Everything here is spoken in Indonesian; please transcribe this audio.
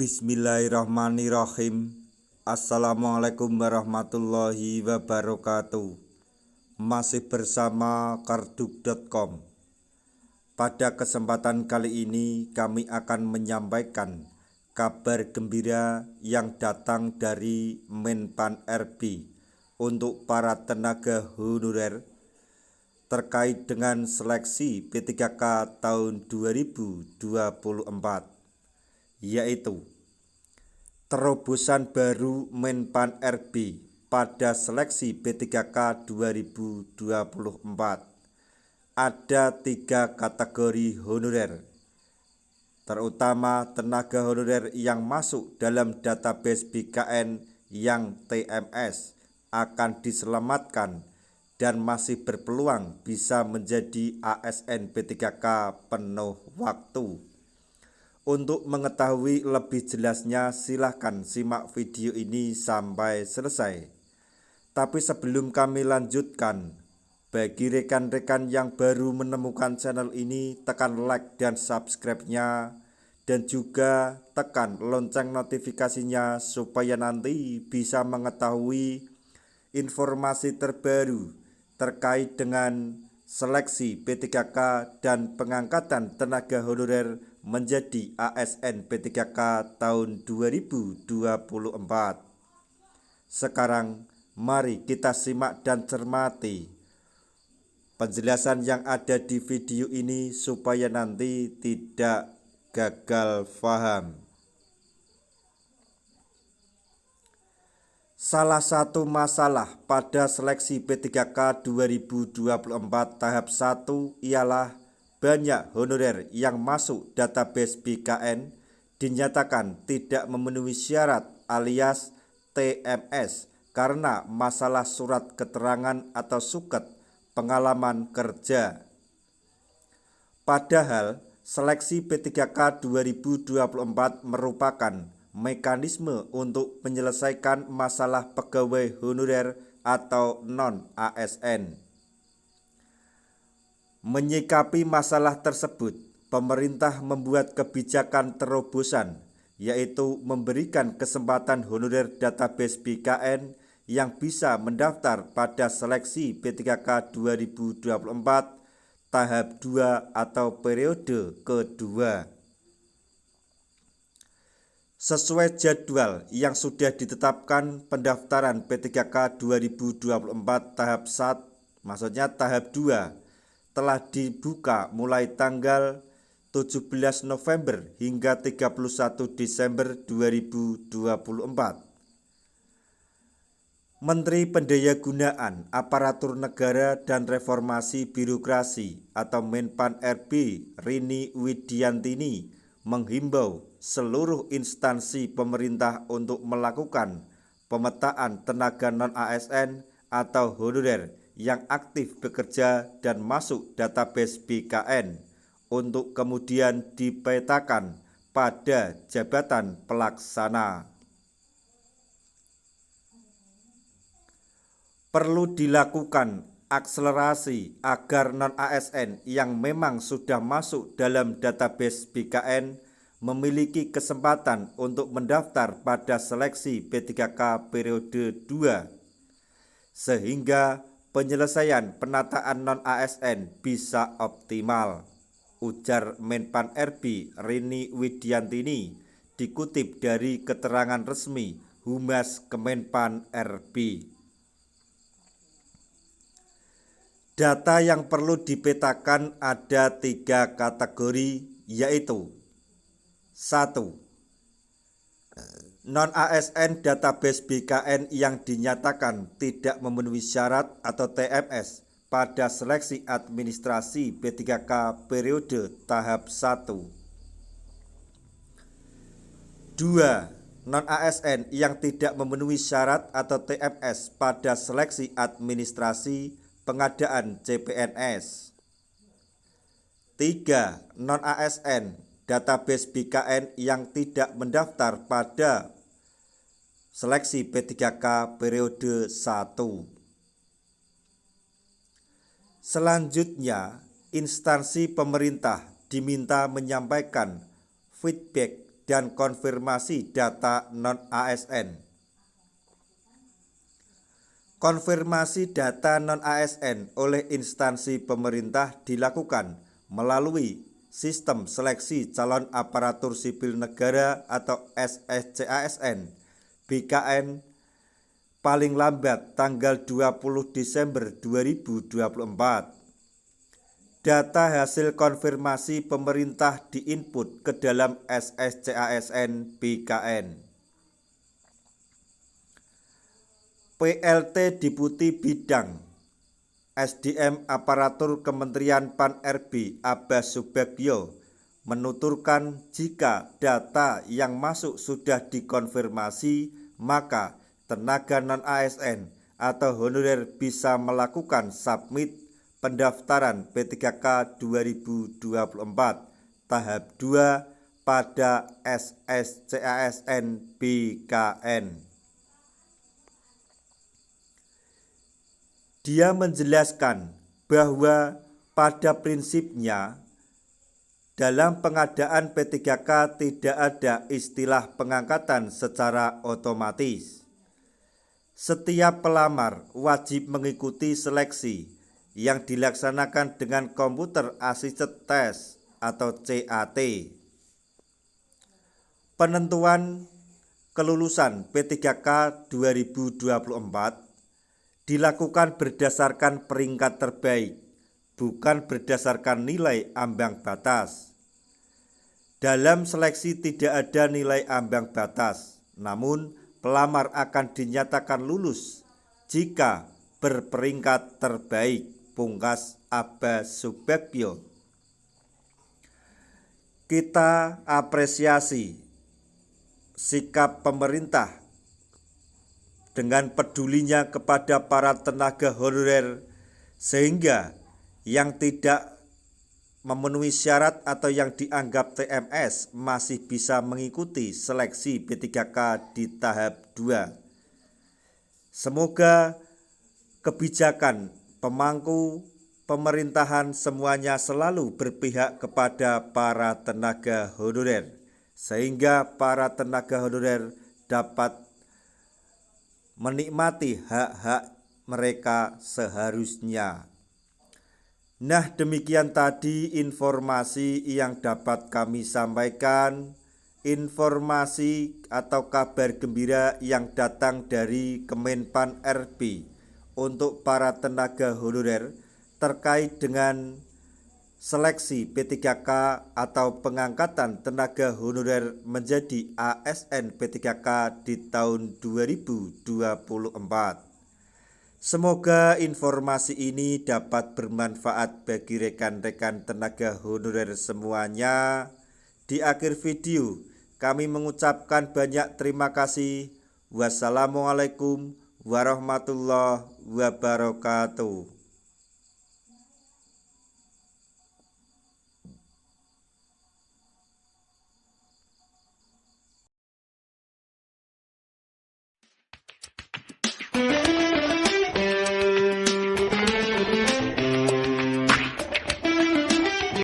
Bismillahirrahmanirrahim. Assalamualaikum warahmatullahi wabarakatuh. Masih bersama karduk.com. Pada kesempatan kali ini kami akan menyampaikan kabar gembira yang datang dari Menpan RB untuk para tenaga honorer terkait dengan seleksi P3K tahun 2024, yaitu terobosan baru Menpan RB pada seleksi P3K 2024. Ada 3 kategori honorer, terutama tenaga honorer yang masuk dalam database BKN yang TMS akan diselamatkan dan masih berpeluang bisa menjadi ASN P3K penuh waktu. Untuk mengetahui lebih jelasnya silahkan simak video ini sampai selesai. Tapi sebelum kami lanjutkan, bagi rekan-rekan yang baru menemukan channel ini, tekan like dan subscribe-nya, dan juga tekan lonceng notifikasinya supaya nanti bisa mengetahui informasi terbaru terkait dengan seleksi P3K dan pengangkatan tenaga honorer menjadi ASN P3K tahun 2024. Sekarang mari kita simak dan cermati penjelasan yang ada di video ini supaya nanti tidak gagal paham. Salah satu masalah pada seleksi P3K 2024 tahap 1 ialah banyak honorer yang masuk database BKN dinyatakan tidak memenuhi syarat alias TMS karena masalah surat keterangan atau suket pengalaman kerja. Padahal seleksi P3K 2024 merupakan mekanisme untuk menyelesaikan masalah pegawai honorer atau non-ASN. Menyikapi masalah tersebut, pemerintah membuat kebijakan terobosan, yaitu memberikan kesempatan honorer database BKN yang bisa mendaftar pada seleksi P3K 2024 tahap 2 atau periode kedua. Sesuai jadwal yang sudah ditetapkan, pendaftaran P3K 2024 tahap 1, maksudnya tahap 2, telah dibuka mulai tanggal 17 November hingga 31 Desember 2024. Menteri Pendayagunaan Aparatur Negara dan Reformasi Birokrasi atau Menpan RB Rini Widiantini menghimbau seluruh instansi pemerintah untuk melakukan pemetaan tenaga non-ASN atau honorer yang aktif bekerja dan masuk database BKN untuk kemudian dipetakan pada jabatan pelaksana. Perlu dilakukan akselerasi agar non-ASN yang memang sudah masuk dalam database BKN memiliki kesempatan untuk mendaftar pada seleksi P3K periode 2, sehingga penyelesaian penataan non-ASN bisa optimal, ujar Menpan RB Rini Widiantini dikutip dari keterangan resmi Humas Kemenpan RB. Data yang perlu dipetakan ada 3 kategori, yaitu 1. Non-ASN database BKN yang dinyatakan tidak memenuhi syarat atau TMS pada seleksi administrasi P3K periode tahap 1. 2. Non-ASN yang tidak memenuhi syarat atau TMS pada seleksi administrasi pengadaan CPNS. 3. Non-ASN database BKN yang tidak mendaftar pada seleksi P3K periode 1. Selanjutnya, instansi pemerintah diminta menyampaikan feedback dan konfirmasi data non-ASN. Konfirmasi data non-ASN oleh instansi pemerintah dilakukan melalui Sistem Seleksi Calon Aparatur Sipil Negara atau SSCASN BKN paling lambat tanggal 20 Desember 2024. Data hasil konfirmasi pemerintah diinput ke dalam SSCASN BKN. PLT Deputi Bidang SDM Aparatur Kementerian Pan-RB Abbas Subagio menuturkan jika data yang masuk sudah dikonfirmasi, maka tenaga non-ASN atau honorer bisa melakukan submit pendaftaran P3K 2024 tahap 2 pada SSCASN BKN. Dia menjelaskan bahwa pada prinsipnya dalam pengadaan P3K tidak ada istilah pengangkatan secara otomatis. Setiap pelamar wajib mengikuti seleksi yang dilaksanakan dengan Computer Assisted Test atau CAT. Penentuan kelulusan P3K 2024 dilakukan berdasarkan peringkat terbaik, bukan berdasarkan nilai ambang batas. Dalam seleksi tidak ada nilai ambang batas, namun pelamar akan dinyatakan lulus jika berperingkat terbaik, pungkas Abbas Subagio. Kita apresiasi sikap pemerintah dengan pedulinya kepada para tenaga honorer sehingga yang tidak memenuhi syarat atau yang dianggap TMS masih bisa mengikuti seleksi P3K di tahap 2. Semoga kebijakan pemangku pemerintahan semuanya selalu berpihak kepada para tenaga honorer sehingga para tenaga honorer dapat menikmati hak-hak mereka seharusnya. Nah, demikian tadi informasi yang dapat kami sampaikan, informasi atau kabar gembira yang datang dari Kemenpan RB untuk para tenaga honorer terkait dengan seleksi P3K atau pengangkatan tenaga honorer menjadi ASN P3K di tahun 2024. Semoga informasi ini dapat bermanfaat bagi rekan-rekan tenaga honorer semuanya. Di akhir video, kami mengucapkan banyak terima kasih. Wassalamualaikum warahmatullahi wabarakatuh.